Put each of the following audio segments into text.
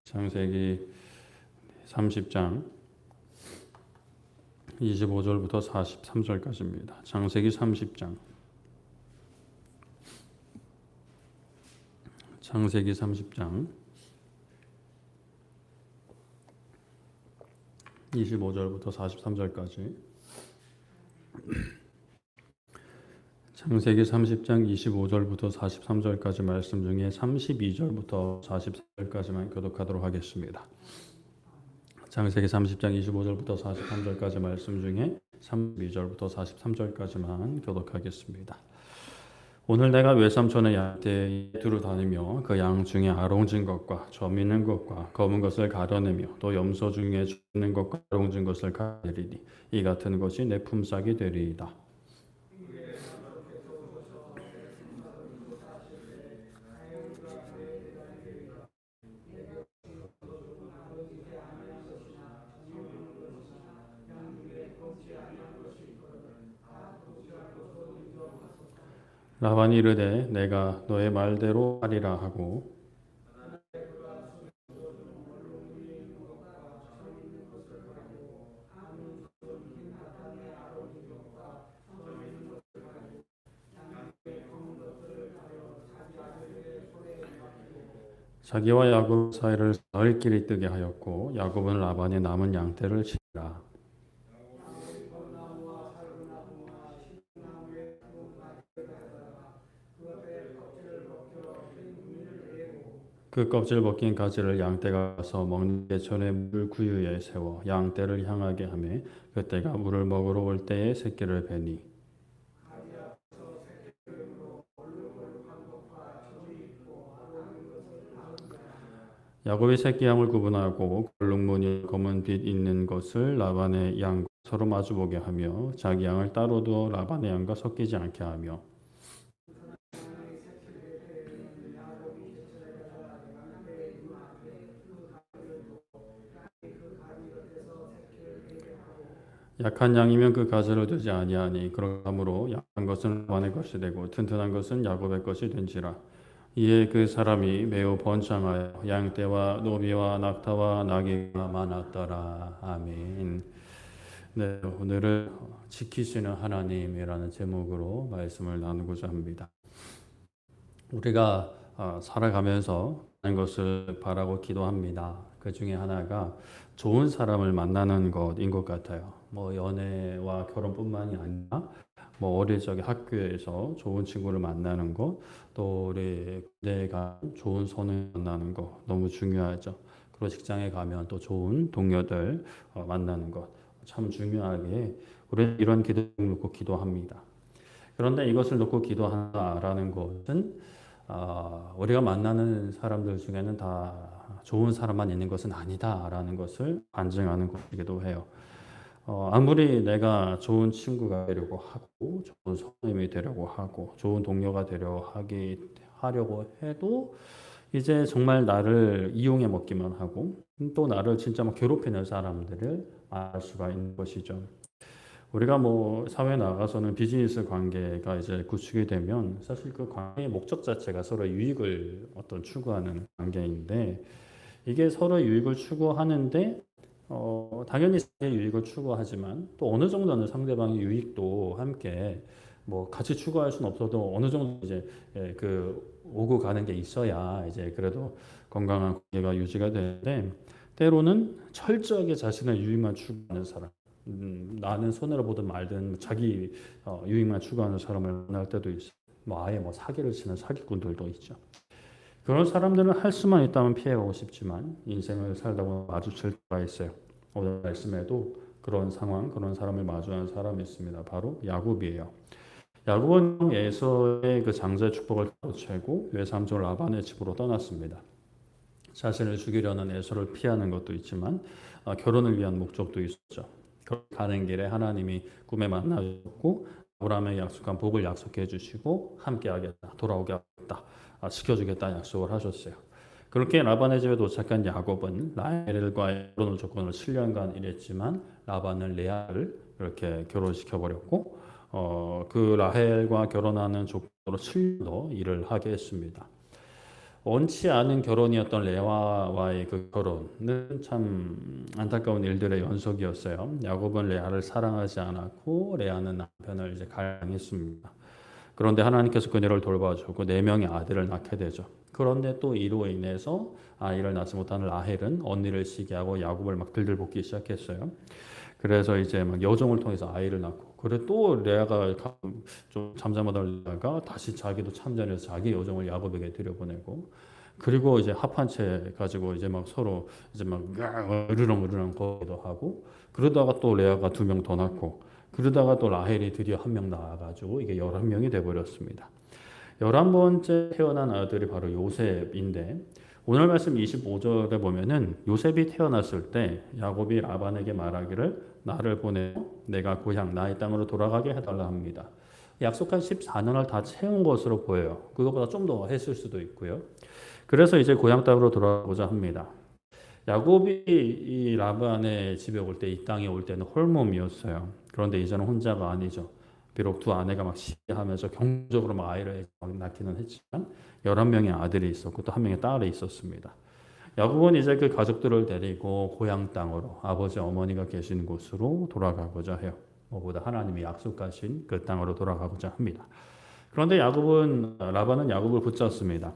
창세기 30장 25절부터 43절까지입니다. 창세기 30장 25절부터 43절까지. 창세기 30장 25절부터 43절까지 말씀 중에 32절부터 44절까지만 교독하도록 하겠습니다. 창세기 30장 25절부터 43절까지 말씀 중에 32절부터 43절까지만 교독하겠습니다. 오늘 내가 외삼촌의 양떼에 두루 다니며 그 양 중에 아롱진 것과 점 있는 것과 검은 것을 가려내며 또 염소 중에 점 있는 것과 아롱진 것을 가리리니 이 같은 것이 내 품삯이 되리이다. 라반이 이르되 내가 너의 말대로 하리라 하고 자기와 야곱 사이를 사흘 길이 뜨게 하였고 야곱은 라반의 남은 양떼를 치니라. 그 껍질 벗긴 가지를 양떼가 가서 먹는 개천의 물 구유에 세워 양떼를 향하게 하매 그때가 물을 먹으러 올 때에 새끼를 베니 야곱이 새끼 양을 구분하고 골룩무늬 검은 빛 있는 것을 라반의 양과 서로 마주보게 하며 자기 양을 따로 두어 라반의 양과 섞이지 않게 하며 약한 양이면 그 가지를 두지 아니하니 그러므로 약한 것은 라반의 것이 되고 튼튼한 것은 야곱의 것이 된지라. 이에 그 사람이 매우 번창하여 양떼와 노비와 낙타와 나귀가 많았더라. 아멘. 네, 오늘은 지키시는 하나님이라는 제목으로 말씀을 나누고자 합니다. 우리가 살아가면서 하는 것을 바라고 기도합니다. 그 중에 하나가 좋은 사람을 만나는 것인 것 같아요. 뭐 연애와 결혼뿐만이 아니라 뭐 어릴 적에 학교에서 좋은 친구를 만나는 것, 또 우리 내가 좋은 선을 만나는 것 너무 중요하죠. 그리고 직장에 가면 또 좋은 동료들 만나는 것 참 중요하게 우리는 이런 기도를 놓고 기도합니다. 그런데 이것을 놓고 기도한다라는 것은 우리가 만나는 사람들 중에는 다 좋은 사람만 있는 것은 아니다라는 것을 반증하는 것이기도 해요. 아무리 내가 좋은 친구가 되려고 하고 좋은 선생님이 되려고 하고 좋은 동료가 하려고 해도 이제 정말 나를 이용해 먹기만 하고 또 나를 진짜 막 괴롭히는 사람들을 알 수가 있는 것이죠. 우리가 뭐 사회에 나가서는 비즈니스 관계가 이제 구축이 되면 사실 그 관계의 목적 자체가 서로 유익을 추구하는 관계인데 이게 서로 유익을 추구하는데 당연히 자기의 유익을 추구하지만 또 어느 정도는 상대방의 유익도 함께 뭐 같이 추구할 수는 없어도 어느 정도 이제 그 오고 가는 게 있어야 이제 그래도 건강한 관계가 유지가 되는데 때로는 철저하게 자신의 유익만 추구하는 사람, 나는 손해를 보든 말든 자기 유익만 추구하는 사람을 만날 때도 있어. 뭐 아예 뭐 사기를 치는 사기꾼들도 있죠. 그런 사람들은 할 수만 있다면 피해가고 싶지만 인생을 살다 보면 마주칠 때가 있어요. 오늘 말씀에도 그런 상황, 그런 사람을 마주하는 사람이 있습니다. 바로 야곱이에요. 야곱은 에서의 그 장자의 축복을 쫓고 외삼촌 라반의 집으로 떠났습니다. 자신을 죽이려는 에서를 피하는 것도 있지만 결혼을 위한 목적도 있었죠. 가는 길에 하나님이 꿈에 만나셨고 아브라함에게 약속한 복을 약속해 주시고 함께 하겠다, 돌아오게 하겠다, 지켜주겠다 약속을 하셨어요. 그렇게 라반의 집에 도착한 야곱은 라헬과의 결혼 조건을 7년간 일했지만 라반은 레아를 이렇게 결혼시켜 버렸고 그 라헬과 결혼하는 조건으로 7년 더 일을 하게 했습니다. 원치 않은 결혼이었던 레아와의 그 결혼은 참 안타까운 일들의 연속이었어요. 야곱은 레아를 사랑하지 않았고 레아는 남편을 이제 갈망했습니다. 그런데 하나님께서 그녀를 돌봐주고 네 명의 아들을 낳게 되죠. 그런데 또 이로 인해서 아이를 낳지 못하는 라헬은 언니를 시기하고 야곱을 막 들들볶기 시작했어요. 그래서 이제 막 여종을 통해서 아이를 낳고, 그래 또 레아가 좀 잠잠하다가 다시 자기도 참전해서 자기 여종을 야곱에게 들여보내고, 그리고 이제 합한 채 가지고 이제 막 서로 이제 막 으르렁 거기도 하고, 그러다가 또 레아가 2명 더 낳고, 그러다가 또 라헬이 드디어 1명 낳아가지고 이게 11명이 돼버렸습니다. 11번째 태어난 아들이 바로 요셉인데, 오늘 말씀 25절에 보면은 요셉이 태어났을 때 야곱이 라반에게 말하기를 나를 보내 내가 고향 나의 땅으로 돌아가게 해달라 합니다. 약속한 14년을 다 채운 것으로 보여요. 그것보다 좀 더 했을 수도 있고요. 그래서 이제 고향 땅으로 돌아가고자 합니다. 야곱이 이 라반의 집에 올 때, 이 땅에 올 때는 홀몸이었어요. 그런데 이제는 혼자가 아니죠. 비록 두 아내가 막 시기하면서 경제적으로 막 아이를 막 낳기는 했지만 11명의 아들이 있었고 또 1명의 딸이 있었습니다. 야곱은 이제 그 가족들을 데리고 고향 땅으로, 아버지 어머니가 계신 곳으로 돌아가고자 해요. 뭐보다 하나님이 약속하신 그 땅으로 돌아가고자 합니다. 그런데 라반은 야곱을 붙잡습니다.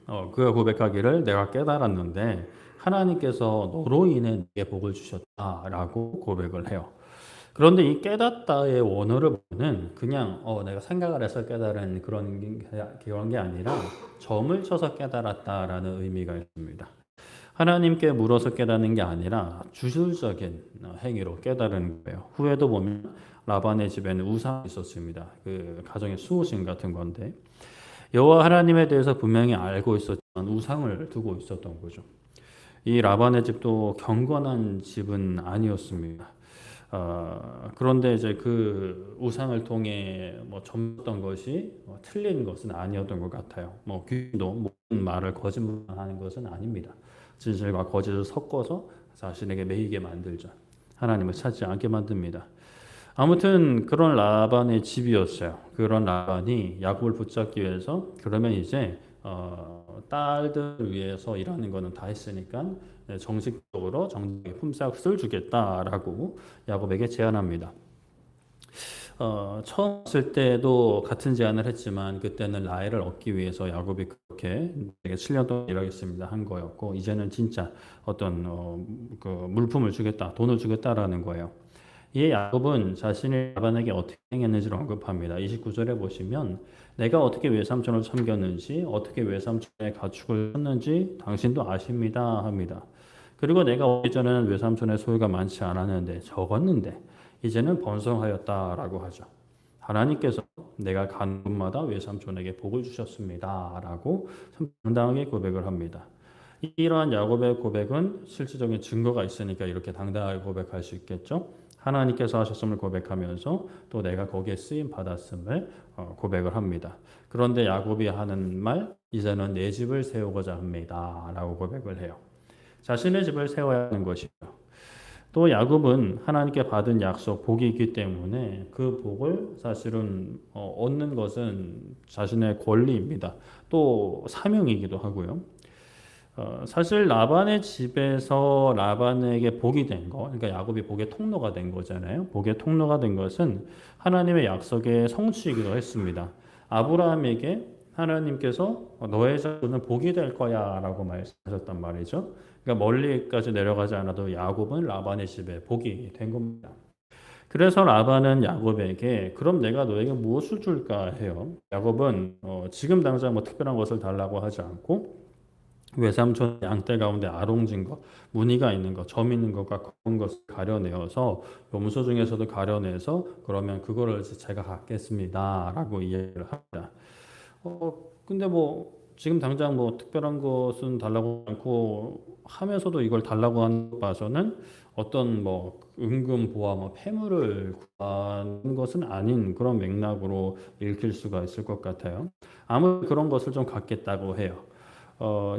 그가 고백하기를 내가 깨달았는데 하나님께서 너로 인해 내게 복을 주셨다라고 고백을 해요. 그런데 이 깨닫다의 원어를 보면 그냥 내가 생각을 해서 깨달은 그런 게 아니라 점을 쳐서 깨달았다라는 의미가 있습니다. 하나님께 물어서 깨닫는 게 아니라 주술적인 행위로 깨달은 거예요. 후에도 보면 라반의 집에는 우상이 있었습니다. 그 가정의 수호신 같은 건데 여호와 하나님에 대해서 분명히 알고 있었지만 우상을 두고 있었던 거죠. 이 라반의 집도 경건한 집은 아니었습니다. 그런데 이제 그 우상을 통해 뭐 점던 것이 틀린 것은 아니었던 것 같아요. 뭐 귀도 모든 말을 거짓말하는 것은 아닙니다. 진실과 거짓을 섞어서 자신에게 매이게 만들죠. 하나님을 찾지 않게 만듭니다. 아무튼 그런 라반의 집이었어요. 그런 라반이 야곱을 붙잡기 위해서 그러면 이제 딸들 위해서 일하는 거는 다 했으니까 정식적으로 정직하게 품삯을 주겠다라고 야곱에게 제안합니다. 처음 왔을 때도 같은 제안을 했지만 그때는 라헬을 얻기 위해서 야곱이 그렇게 7년 동안 일하겠습니다 한 거였고, 이제는 진짜 어떤 그 물품을 주겠다, 돈을 주겠다라는 거예요. 이에 야곱은 자신이 라반에게 어떻게 행했는지를 언급합니다. 29절에 보시면 내가 어떻게 외삼촌을 섬겼는지 어떻게 외삼촌의 가축을 쳤는지 당신도 아십니다 합니다. 그리고 내가 오기 전에는 외삼촌의 소유가 많지 않았는데 적었는데 이제는 번성하였다라고 하죠. 하나님께서 내가 가는 곳마다 외삼촌에게 복을 주셨습니다라고 당당하게 고백을 합니다. 이러한 야곱의 고백은 실질적인 증거가 있으니까 이렇게 당당하게 고백할 수 있겠죠. 하나님께서 하셨음을 고백하면서 또 내가 거기에 쓰임 받았음을 고백을 합니다. 그런데 야곱이 하는 말, 이제는 내 집을 세우고자 합니다 라고 고백을 해요. 자신의 집을 세워야 하는 것이죠. 또 야곱은 하나님께 받은 약속, 복이 있기 때문에 그 복을 사실은 얻는 것은 자신의 권리입니다. 또 사명이기도 하고요. 사실 라반의 집에서 라반에게 복이 된 거, 그러니까 야곱이 복의 통로가 된 거잖아요. 복의 통로가 된 것은 하나님의 약속의 성취이기도 했습니다. 아브라함에게 하나님께서 너의 자손은 복이 될 거야라고 말씀하셨단 말이죠. 그러니까 멀리까지 내려가지 않아도 야곱은 라반의 집에 복이 된 겁니다. 그래서 라반은 야곱에게 그럼 내가 너에게 무엇을 줄까 해요. 야곱은 지금 당장 뭐 특별한 것을 달라고 하지 않고 외삼촌 양떼 가운데 아롱진 것, 무늬가 있는 것, 점 있는 것과 검은 것을 가려내어서 염소 중에서도 가려내서 그러면 그거를 제가 갖겠습니다라고 이야기를 합니다. 근데 뭐 지금 당장 뭐 특별한 것은 달라고 않고 하면서도 이걸 달라고 하는 것 봐서는 어떤 뭐 은금 보화 뭐 폐물을 구하는 것은 아닌 그런 맥락으로 읽힐 수가 있을 것 같아요. 아무튼 그런 것을 좀 갖겠다고 해요.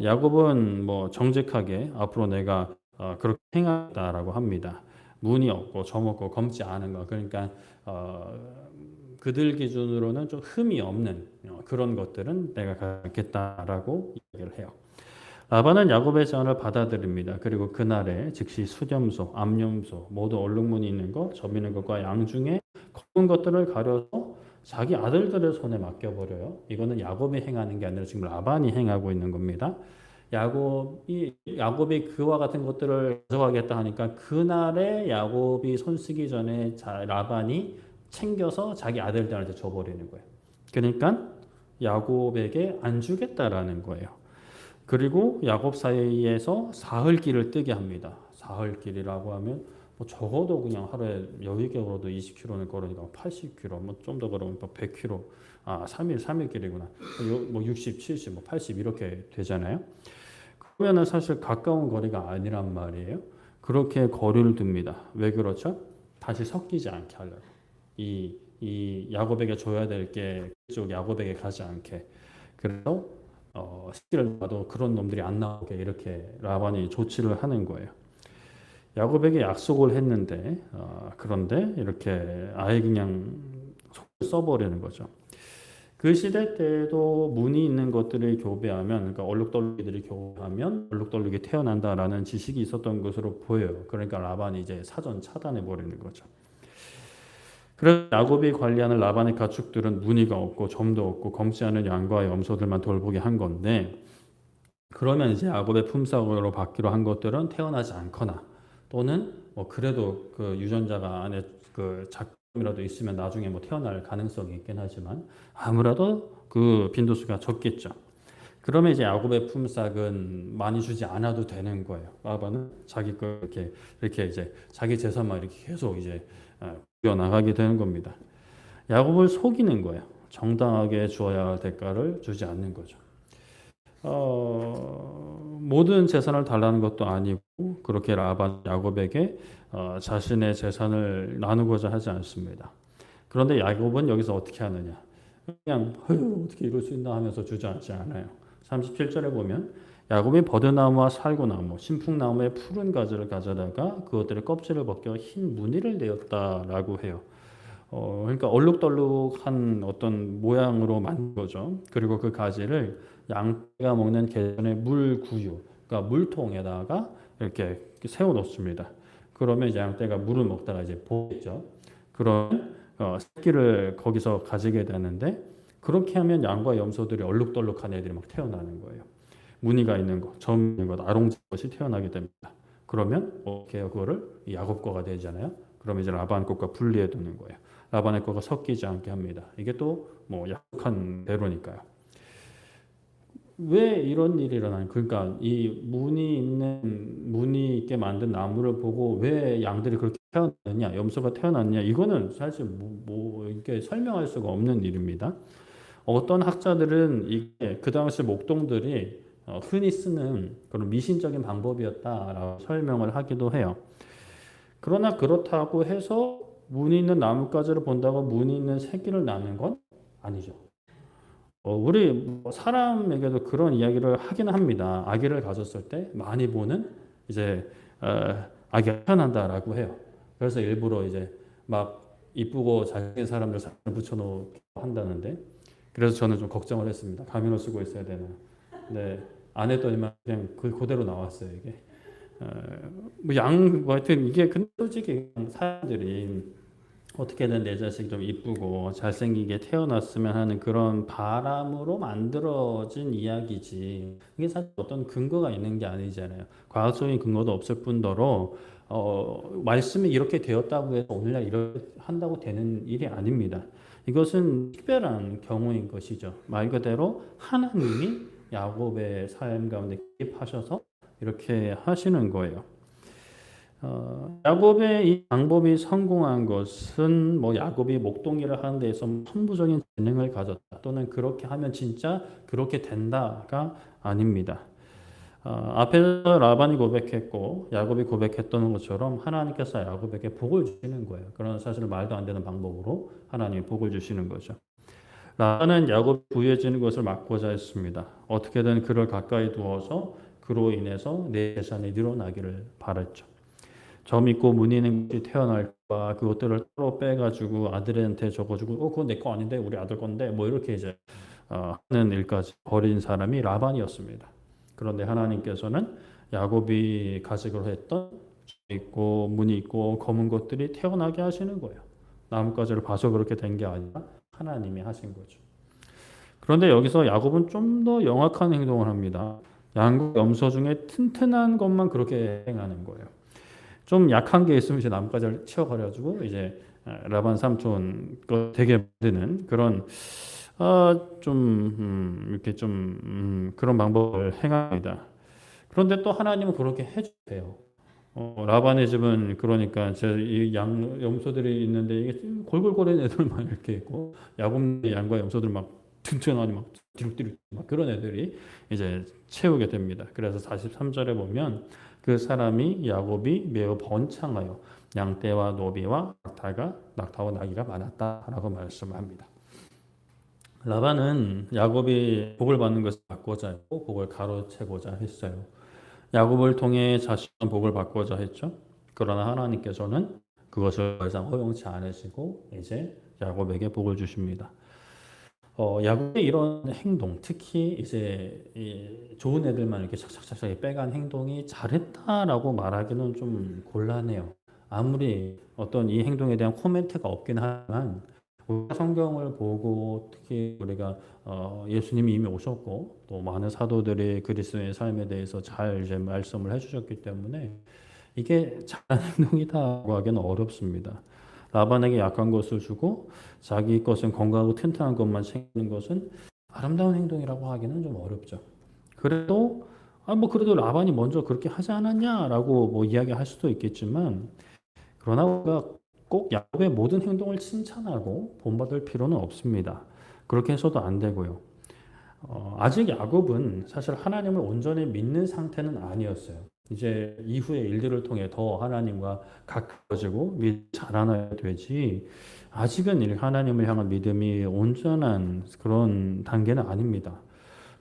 야곱은 뭐 정직하게 앞으로 내가 그렇게 행하겠다라고 합니다. 무늬 없고 점 없고 검지 않은 거, 그러니까 그들 기준으로는 좀 흠이 없는 그런 것들은 내가 갖겠다라고 얘기를 해요. 라반은 야곱의 제안을 받아들입니다. 그리고 그날에 즉시 수렴소, 암염소 모두 얼룩무늬 있는 것, 점 있는 것과 양 중에 검은 것들을 가려서 자기 아들들의 손에 맡겨버려요. 이거는 야곱이 행하는 게 아니라 지금 라반이 행하고 있는 겁니다. 야곱이 그와 같은 것들을 가져가겠다 하니까 그날에 야곱이 손 쓰기 전에 라반이 챙겨서 자기 아들들한테 줘버리는 거예요. 그러니까 야곱에게 안 주겠다라는 거예요. 그리고 야곱 사이에서 사흘길을 뜨게 합니다. 사흘길이라고 하면 뭐 적어도 그냥 하루에 여유 있게 걸어도 20km는 걸으니까 80km, 뭐 좀 더 걸으면 100km. 3일 길이구나. 뭐 60, 70, 뭐 80 이렇게 되잖아요. 그러면은 사실 가까운 거리가 아니란 말이에요. 그렇게 거리를 둡니다. 왜 그렇죠? 다시 섞이지 않게 하려고. 이 야곱에게 줘야 될 게 그쪽 야곱에게 가지 않게. 그래서 시기를 봐도 그런 놈들이 안 나오게 이렇게 라반이 조치를 하는 거예요. 야곱에게 약속을 했는데 그런데 이렇게 아예 그냥 속을 써버리는 거죠. 그 시대 때도 문이 있는 것들을 교배하면, 그러니까 얼룩덜룩이들이 교배하면 얼룩덜룩이 태어난다라는 지식이 있었던 것으로 보여요. 그러니까 라반이 이제 사전 차단해 버리는 거죠. 그래서 야곱이 관리하는 라반의 가축들은 무늬가 없고 점도 없고 검지 않은 양과 염소들만 돌보게 한 건데, 그러면 이제 야곱의 품삯으로 받기로 한 것들은 태어나지 않거나 또는 뭐 그래도 그 유전자가 안에 그 작품이라도 있으면 나중에 뭐 태어날 가능성이 있긴 하지만 아무래도 그 빈도수가 적겠죠. 그러면 이제 야곱의 품삯은 많이 주지 않아도 되는 거예요. 라반은 자기 거 이렇게 이제 자기 재산만 이렇게 계속 이제 나가게 되는 겁니다. 야곱을 속이는 거예요. 정당하게 주어야 할 대가를 주지 않는 거죠. 모든 재산을 달라는 것도 아니고 그렇게 라반 야곱에게 자신의 재산을 나누고자 하지 않습니다. 그런데 야곱은 여기서 어떻게 하느냐? 그냥 어떻게 이럴 수 있나 하면서 주저앉지 않아요. 37절에 보면 야곱이 버드나무와 살구나무, 신풍나무의 푸른 가지를 가져다가 그것들의 껍질을 벗겨 흰 무늬를 내었다라고 해요. 그러니까 얼룩덜룩한 어떤 모양으로 만든 거죠. 그리고 그 가지를 양떼가 먹는 개천의 물구유, 그러니까 물통에다가 이렇게 세워 놓습니다. 그러면 이제 양떼가 물을 먹다가 이제 보겠죠. 그런 새끼를 거기서 가지게 되는데, 그렇게 하면 양과 염소들이 얼룩덜룩한 애들이 막 태어나는 거예요. 무늬가 있는 것, 점 있는 것, 아롱진 것이 태어나게 됩니다. 그러면 어떻게 해요? 그거를 야곱 거가 되잖아요. 그러면 이제 라반 것과 분리해 두는 거예요. 라반의 거가 섞이지 않게 합니다. 이게 또 뭐 약한 대로니까요. 왜 이런 일이 일어나요? 그러니까 이 무늬 있게 만든 나무를 보고 왜 양들이 그렇게 태어났느냐, 염소가 태어났느냐, 이거는 사실 이렇게 설명할 수가 없는 일입니다. 어떤 학자들은 이게 그 당시 목동들이 흔히 쓰는 그런 미신적인 방법이었다라고 설명을 하기도 해요. 그러나 그렇다고 해서 무늬 있는 나뭇가지를 본다고 무늬 있는 새끼를 낳는 건 아니죠. 우리 사람에게도 그런 이야기를 하긴 합니다. 아기를 가졌을 때 많이 보는 이제 아기가 태어난다라고 해요. 그래서 일부러 이제 막 이쁘고 잘생긴 사람들 사진을 붙여놓고 한다는데, 그래서 저는 좀 걱정을 했습니다. 가면을 쓰고 있어야 되나. 네, 안 했더니만 그냥 그대로 나왔어요 이게. 뭐 하여튼 이게 근데 솔직히 사람들이 어떻게든 내 자식이 좀 이쁘고 잘생기게 태어났으면 하는 그런 바람으로 만들어진 이야기지, 이게 사실 어떤 근거가 있는 게 아니잖아요. 과학적인 근거도 없을 뿐더러 말씀이 이렇게 되었다고 해서 오늘날 이렇게 한다고 되는 일이 아닙니다. 이것은 특별한 경우인 것이죠. 말 그대로 하나님이 야곱의 삶 가운데 개입하셔서 이렇게 하시는 거예요. 야곱의 이 방법이 성공한 것은 뭐 야곱이 목동일을 하는 데에서 천부적인 재능을 가졌다 또는 그렇게 하면 진짜 그렇게 된다가 아닙니다. 앞에서 라반이 고백했고 야곱이 고백했던 것처럼 하나님께서 야곱에게 복을 주시는 거예요. 그런 사실 말도 안 되는 방법으로 하나님이 복을 주시는 거죠. 라반은 야곱이 부유해지는 것을 막고자 했습니다. 어떻게든 그를 가까이 두어서 그로 인해서 내 재산이 늘어나기를 바랐죠. 점 있고 무늬 있는 것이 태어날까 그것들을 따로 빼가지고 아들한테 줘가지고 그건 내 거 아닌데 우리 아들 건데 뭐 이렇게 이제 하는 일까지 벌인 사람이 라반이었습니다. 그런데 하나님께서는 야곱이 가지기로 했던 점 있고 무늬 있고 검은 것들이 태어나게 하시는 거예요. 나뭇가지를 봐서 그렇게 된 게 아니라 하나님이 하신 거죠. 그런데 여기서 야곱은 좀 더 영악한 행동을 합니다. 양과 염소 중에 튼튼한 것만 그렇게 행하는 거예요. 좀 약한 게 있으면 이제 나뭇가지를 치워버려가지고 이제 라반 삼촌 거 되게 만드는 그런 이렇게 그런 방법을 행합니다. 그런데 또 하나님은 그렇게 해주세요. 라반의 집은 그러니까 이 염소들이 있는데 이게 골골거리는 애들만 이렇게 있고 야곱의 양과 염소들 막 튼튼하니 막 뒤룩뒤룩 막 그런 애들이 이제 채우게 됩니다. 그래서 43절에 보면 그 사람이 야곱이 매우 번창하여 양떼와 노비와 낙타와 나귀가 많았다라고 말씀합니다. 라반은 야곱이 복을 받는 것을 받고자 했고 복을 가로채고자 했어요. 야곱을 통해 자신은 복을 받고자 했죠. 그러나 하나님께서는 그것을 더 이상 허용치 않으시고 이제 야곱에게 복을 주십니다. 야곱의 이런 행동, 특히 이제 좋은 애들만 이렇게 착착착착 빼간 행동이 잘했다라고 말하기는 좀 곤란해요. 아무리 어떤 이 행동에 대한 코멘트가 없긴 하지만 우리가 성경을 보고 특히 우리가 예수님이 이미 오셨고 또 많은 사도들이 그리스도의 삶에 대해서 잘 이제 말씀을 해주셨기 때문에 이게 잘한 행동이다라고 하기는 어렵습니다. 라반에게 약한 것을 주고 자기 것은 건강하고 튼튼한 것만 챙기는 것은 아름다운 행동이라고 하기는 좀 어렵죠. 그래도 그래도 라반이 먼저 그렇게 하지 않았냐라고 뭐 이야기할 수도 있겠지만 그러나 우리가 꼭 야곱의 모든 행동을 칭찬하고 본받을 필요는 없습니다. 그렇게 해서도 안 되고요. 아직 야곱은 사실 하나님을 온전히 믿는 상태는 아니었어요. 이제 이후의 일들을 통해 더 하나님과 가까워지고 자라나야 되지 아직은 하나님을 향한 믿음이 온전한 그런 단계는 아닙니다.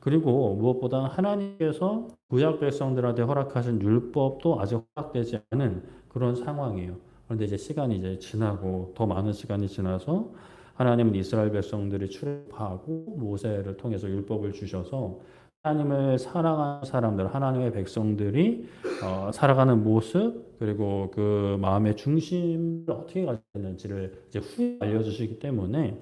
그리고 무엇보다 하나님께서 구약 백성들한테 허락하신 율법도 아직 허락되지 않은 그런 상황이에요. 그런데 이제 시간이 이제 지나고 더 많은 시간이 지나서 하나님은 이스라엘 백성들이 출애굽하고 모세를 통해서 율법을 주셔서 하나님을 사랑하는 사람들, 하나님의 백성들이 살아가는 모습 그리고 그 마음의 중심을 어떻게 가져야 되는지를 이제 후에 알려주시기 때문에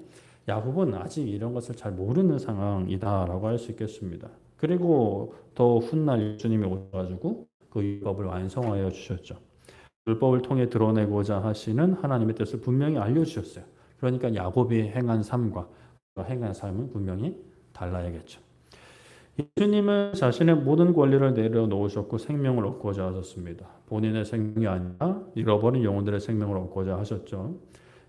야곱은 아직 이런 것을 잘 모르는 상황이다라고 할 수 있겠습니다. 그리고 더 훗날 예수님이 오셔가지고 그 율법을 완성하여 주셨죠. 율법을 통해 드러내고자 하시는 하나님의 뜻을 분명히 알려주셨어요. 그러니까 야곱이 행한 삶과 행한 삶은 분명히 달라야겠죠. 예수님은 자신의 모든 권리를 내려놓으셨고 생명을 얻고자 하셨습니다. 본인의 생명이 아니라 잃어버린 영혼들의 생명을 얻고자 하셨죠.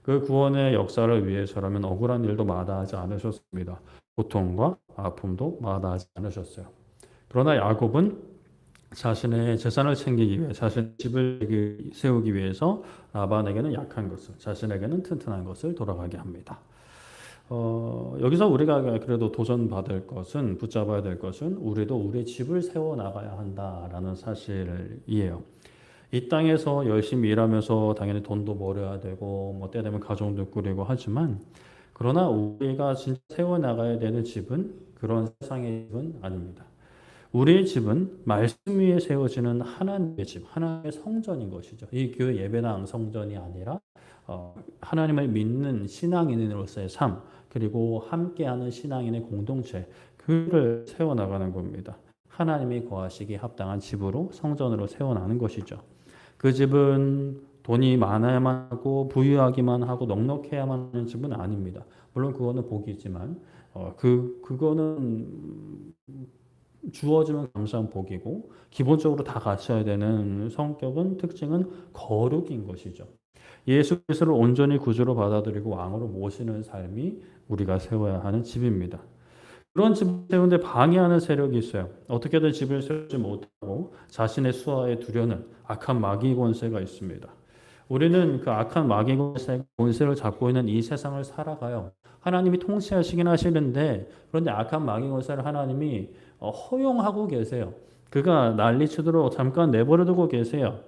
그 구원의 역사를 위해서라면 억울한 일도 마다하지 않으셨습니다. 고통과 아픔도 마다하지 않으셨어요. 그러나 야곱은 자신의 재산을 챙기기 위해 자신의 집을 세우기 위해서 라반에게는 약한 것을 자신에게는 튼튼한 것을 돌아가게 합니다. 여기서 우리가 그래도 도전받을 것은 붙잡아야 될 것은 우리도 우리의 집을 세워 나가야 한다라는 사실이에요. 이 땅에서 열심히 일하면서 당연히 돈도 벌어야 되고 뭐 때 되면 가정도 꾸리고 하지만 그러나 우리가 진짜 세워 나가야 되는 집은 그런 세상의 집은 아닙니다. 우리의 집은 말씀 위에 세워지는 하나님의 집, 하나님의 성전인 것이죠. 이 교회 예배당 성전이 아니라 하나님을 믿는 신앙인으로서의 삶, 그리고 함께하는 신앙인의 공동체, 그를 세워나가는 겁니다. 하나님이 거하시기 합당한 집으로 성전으로 세워나가는 것이죠. 그 집은 돈이 많아야만 하고 부유하기만 하고 넉넉해야만 하는 집은 아닙니다. 물론 그거는 복이지만 그거는 주어지면 감사한 복이고 기본적으로 다 갖춰야 되는 성격은 특징은 거룩인 것이죠. 예수 그리스도를 온전히 구주로 받아들이고 왕으로 모시는 삶이 우리가 세워야 하는 집입니다. 그런 집을 세우는데 방해하는 세력이 있어요. 어떻게든 집을 세우지 못하고 자신의 수하에 두려는 악한 마귀 권세가 있습니다. 우리는 그 악한 마귀 권세를 잡고 있는 이 세상을 살아가요. 하나님이 통치하시긴 하시는데 그런데 악한 마귀 권세를 하나님이 허용하고 계세요. 그가 난리치도록 잠깐 내버려두고 계세요.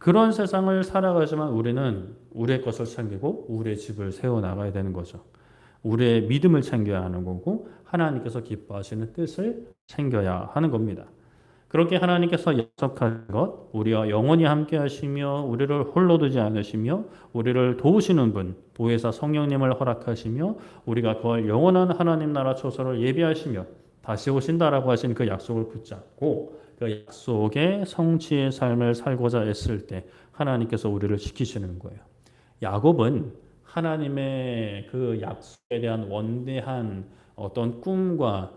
그런 세상을 살아가지만 우리는 우리의 것을 챙기고 우리의 집을 세워나가야 되는 거죠. 우리의 믿음을 챙겨야 하는 거고 하나님께서 기뻐하시는 뜻을 챙겨야 하는 겁니다. 그렇게 하나님께서 약속한 것, 우리와 영원히 함께 하시며 우리를 홀로 두지 않으시며 우리를 도우시는 분, 보혜사 성령님을 허락하시며 우리가 거할 영원한 하나님 나라 초소를 예비하시며 다시 오신다라고 하신 그 약속을 붙잡고 그 약속의 성취의 삶을 살고자 애쓸 때 하나님께서 우리를 지키시는 거예요. 야곱은 하나님의 그 약속에 대한 원대한 어떤 꿈과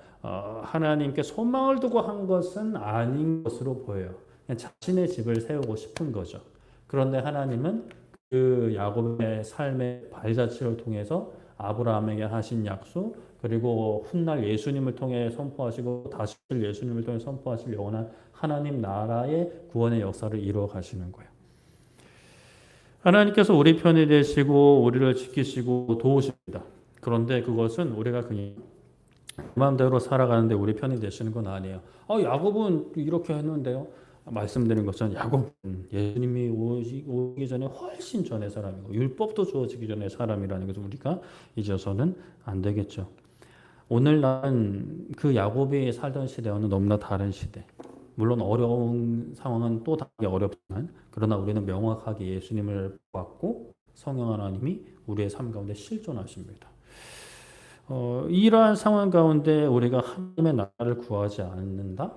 하나님께 소망을 두고 한 것은 아닌 것으로 보여요. 그냥 자신의 집을 세우고 싶은 거죠. 그런데 하나님은 그 야곱의 삶의 발자취를 통해서 아브라함에게 하신 약속, 그리고 훗날 예수님을 통해 선포하시고 다시 예수님을 통해 선포하실 영원한 하나님 나라의 구원의 역사를 이루어 가시는 거예요. 하나님께서 우리 편이 되시고 우리를 지키시고 도우십니다. 그런데 그것은 우리가 그냥 마음대로 살아가는데 우리 편이 되시는 건 아니에요. 야곱은 이렇게 했는데요. 말씀드린 것처럼 야곱은 예수님이 오기 전에 훨씬 전의 사람이고 율법도 주어지기 전의 사람이라는 것을 우리가 잊어서는 안 되겠죠. 오늘날은 그 야곱이 살던 시대와는 너무나 다른 시대. 물론 어려운 상황은 또 다르게 어렵지만 그러나 우리는 명확하게 예수님을 받고 성령 하나님이 우리의 삶 가운데 실존하십니다. 이러한 상황 가운데 우리가 하나님의 나라를 구하지 않는다?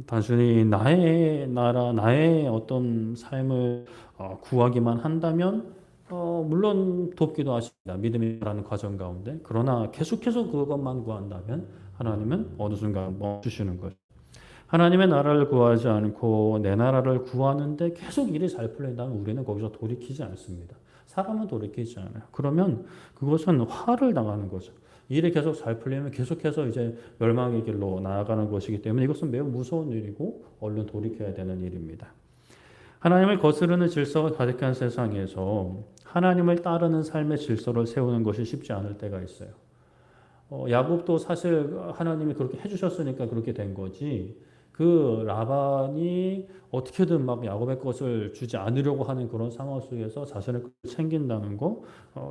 단순히 나의 나라, 나의 어떤 삶을 구하기만 한다면 물론 돕기도 하십니다. 믿음이라는 과정 가운데. 그러나 계속해서 그것만 구한다면 하나님은 어느 순간 멈추시는 거죠. 하나님의 나라를 구하지 않고 내 나라를 구하는데 계속 일이 잘 풀린다면 우리는 거기서 돌이키지 않습니다. 사람은 돌이키지 않아요. 그러면 그것은 화를 당하는 거죠. 일이 계속 잘 풀리면 계속해서 이제 멸망의 길로 나아가는 것이기 때문에 이것은 매우 무서운 일이고 얼른 돌이켜야 되는 일입니다. 하나님을 거스르는 질서가 가득한 세상에서 하나님을 따르는 삶의 질서를 세우는 것이 쉽지 않을 때가 있어요. 야곱도 사실 하나님이 그렇게 해주셨으니까 그렇게 된 거지. 그 라반이 어떻게든 막 야곱의 것을 주지 않으려고 하는 그런 상황 속에서 자신의 것을 챙긴다는 거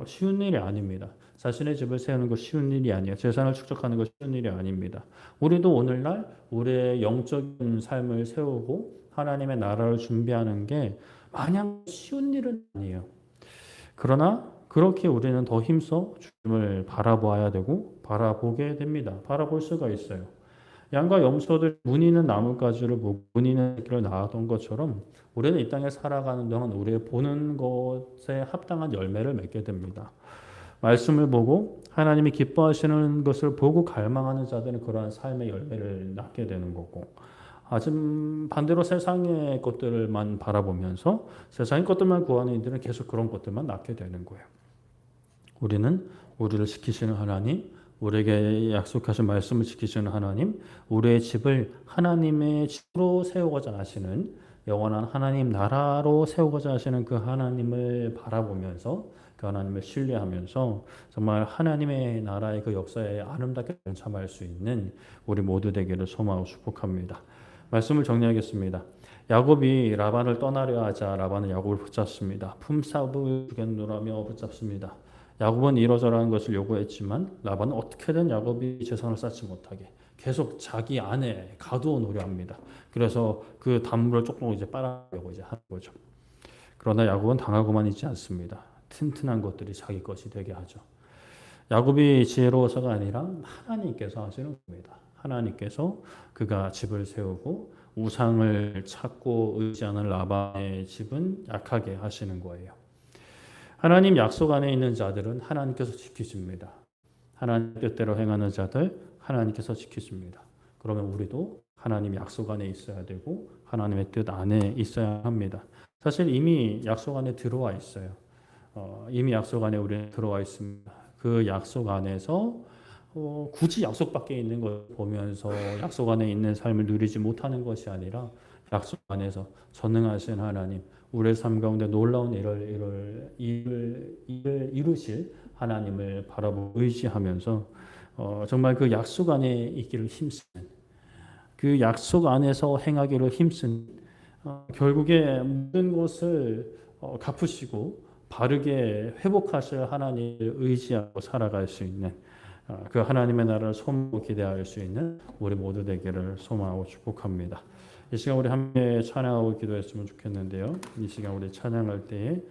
쉬운 일이 아닙니다. 자신의 집을 세우는 거 쉬운 일이 아니에요. 재산을 축적하는 거 쉬운 일이 아닙니다. 우리도 오늘날 우리의 영적인 삶을 세우고 하나님의 나라를 준비하는 게 마냥 쉬운 일은 아니에요. 그러나 그렇게 우리는 더 힘써 주님을 바라보아야 되고 바라보게 됩니다. 바라볼 수가 있어요. 양과 염소들 무늬는 나뭇가지를 보고 무늬는 새끼를 낳았던 것처럼 우리는 이 땅에 살아가는 동안 우리의 보는 것에 합당한 열매를 맺게 됩니다. 말씀을 보고 하나님이 기뻐하시는 것을 보고 갈망하는 자들은 그러한 삶의 열매를 낳게 되는 거고 아주 반대로 세상의 것들만 바라보면서 세상의 것들만 구하는 이들은 계속 그런 것들만 낳게 되는 거예요. 우리는 우리를 지키시는 하나님, 우리에게 약속하신 말씀을 지키시는 하나님, 우리의 집을 하나님의 집으로 세우고자 하시는 영원한 하나님 나라로 세우고자 하시는 그 하나님을 바라보면서 그 하나님을 신뢰하면서 정말 하나님의 나라의 그 역사에 아름답게 동참할 수 있는 우리 모두 되기를 소망하고 축복합니다. 말씀을 정리하겠습니다. 야곱이 라반을 떠나려 하자 라반은 야곱을 붙잡습니다. 품삯을 주겠노라며 붙잡습니다. 야곱은 이러저러한 것을 요구했지만 라반은 어떻게든 야곱이 재산을 쌓지 못하게 계속 자기 아내 가두어 놓으려 합니다. 그래서 그 단물을 조금 이제 빨아려고 이제 하는 거죠. 그러나 야곱은 당하고만 있지 않습니다. 튼튼한 것들이 자기 것이 되게 하죠. 야곱이 지혜로워서가 아니라 하나님께서 하시는 겁니다. 하나님께서 그가 집을 세우고 우상을 찾고 의지하는 라반의 집은 약하게 하시는 거예요. 하나님 약속 안에 있는 자들은 하나님께서 지키십니다. 하나님 뜻대로 행하는 자들 하나님께서 지키십니다. 그러면 우리도 하나님 약속 안에 있어야 되고 하나님의 뜻 안에 있어야 합니다. 사실 이미 약속 안에 들어와 있어요. 이미 약속 안에 우리는 들어와 있습니다. 그 약속 안에서 굳이 약속 밖에 있는 걸 보면서 약속 안에 있는 삶을 누리지 못하는 것이 아니라 약속 안에서 전능하신 하나님, 우리의 삶 가운데 놀라운 일을 이루실 하나님을 바라보고 의지하면서 정말 그 약속 안에 있기를 힘쓰는 그 약속 안에서 행하기를 힘쓰는 결국에 모든 것을 갚으시고 바르게 회복하실 하나님을 의지하고 살아갈 수 있는 그 하나님의 나라를 소망하고 기대할 수 있는 우리 모두 되기를 소망하고 축복합니다. 이 시간 우리 함께 찬양하고 기도했으면 좋겠는데요. 이 시간 우리 찬양할 때에